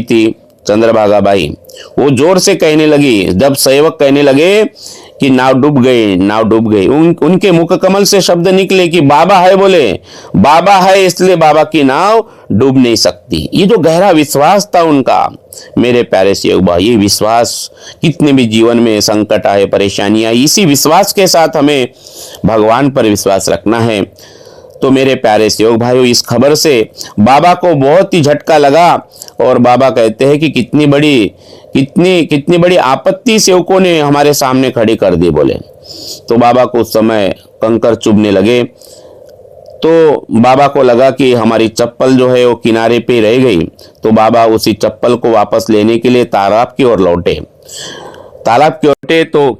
थी चंद्रभागा बाई, वो जोर से कहने लगी, जब सेवक कहने लगे कि नाव डूब गई, नाव डूब गई, उनके मुख कमल से शब्द निकले कि बाबा है, बोले बाबा है इसलिए बाबा की नाव डूब नहीं सकती। ये जो गहरा विश्वास था उनका, मेरे प्यारे सेवक भाई, ये विश्वास कितने भी जीवन में संकट आए, परेशानियां, इसी विश्वास के साथ हमें भगवान पर विश्वास रखना है। तो मेरे प्यारे सेवक भाइयों, इस खबर से बाबा को बहुत ही झटका लगा और बाबा कहते हैं कि कितनी बड़ी आपत्ति सेवकों ने हमारे सामने खड़ी कर दी, बोले। तो बाबा को उस समय कंकर चुभने लगे। तो बाबा को लगा कि हमारी चप्पल जो है वो किनारे पे रह गई। तो बाबा उसी चप्पल को वापस लेने के लिए तालाब की ओर लौटे। तो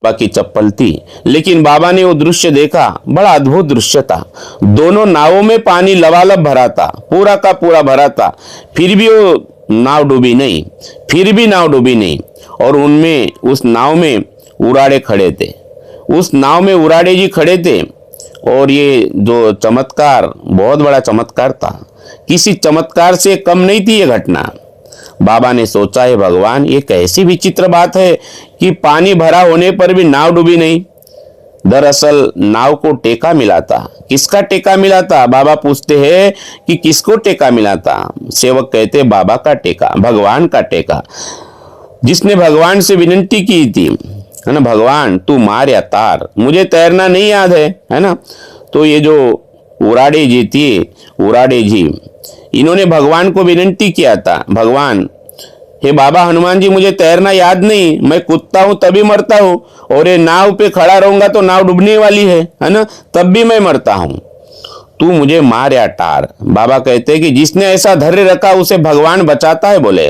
बाबा की चप्पल थी, लेकिन बाबा ने वो दृश्य देखा, बड़ा अद्भुत दृश्य था। दोनों नावों में पानी लबालब भरा था, पूरा का पूरा भरा था, फिर भी वो नाव डूबी नहीं, फिर भी नाव डूबी नहीं। और उनमें, उस नाव में उराड़े खड़े थे, उस नाव में उराड़े जी खड़े थे। और ये जो चमत्कार, बहुत बड़ा चमत्कार था, किसी चमत्कार से कम नहीं थी ये घटना। बाबा ने सोचा, है भगवान, ये कैसी विचित्र बात है कि पानी भरा होने पर भी नाव डूबी नहीं। दरअसल नाव को टेका मिला था। किसका टेका मिला था? बाबा पूछते हैं कि किसको टेका मिला था? सेवक कहते बाबा का टेका, भगवान का टेका, जिसने भगवान से विनती की थी, है ना, भगवान तू मार या तार, मुझे तैरना नहीं याद है ना। तो ये जो उराड़े जी थी, उराड़े जी, इन्होंने भगवान को विनती किया था, भगवान, हे बाबा हनुमान जी, मुझे तैरना याद नहीं, मैं कूदता हूं तभी मरता हूं, और ये नाव पे खड़ा रहूंगा तो नाव डूबने वाली है ना, तब भी मैं मरता हूं, तू मुझे मार या टार। बाबा कहते हैं कि जिसने ऐसा धैर्य रखा उसे भगवान बचाता है, बोले।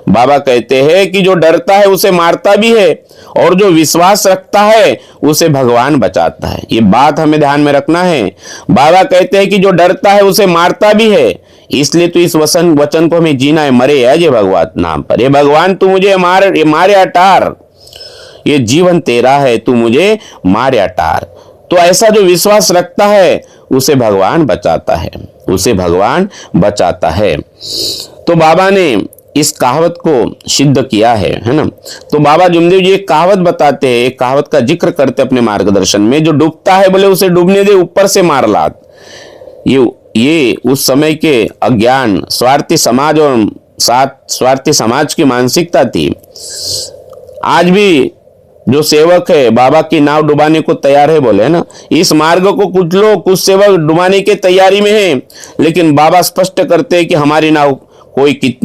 बाबा कहते हैं कि जो डरता है उसे मारता भी है, और जो विश्वास रखता है उसे भगवान बचाता है। ये बात हमें ध्यान में रखना है। बाबा कहते हैं कि जो डरता है उसे मारता भी है, इसलिए तो इस वचन को हमें जीना है, मरे अजय भगवान नाम पर। ये भगवान तू मुझे मार या टार, ये जीवन तेरा है, तू मुझे मार या टार। तो ऐसा जो विश्वास रखता है उसे भगवान बचाता है, उसे भगवान बचाता है। तो बाबा ने इस कहावत को सिद्ध किया है ना। तो बाबा जुमदेव जी एक कहावत बताते हैं, एक कहावत का जिक्र करते अपने मार्गदर्शन में, जो डूबता है बोले उसे डूबने दे, ऊपर से मार लात। ये उस समय के अज्ञान, स्वार्थी समाज और स्वार्थी समाज की मानसिकता थी। आज भी जो सेवक है बाबा की नाव डुबाने को तैयार है, बोले ना, इस मार्ग को कुछ लोग, कुछ सेवक डुबाने की तैयारी में हैं, लेकिन बाबा स्पष्ट करते हैं कि हमारी नाव कोई कितनी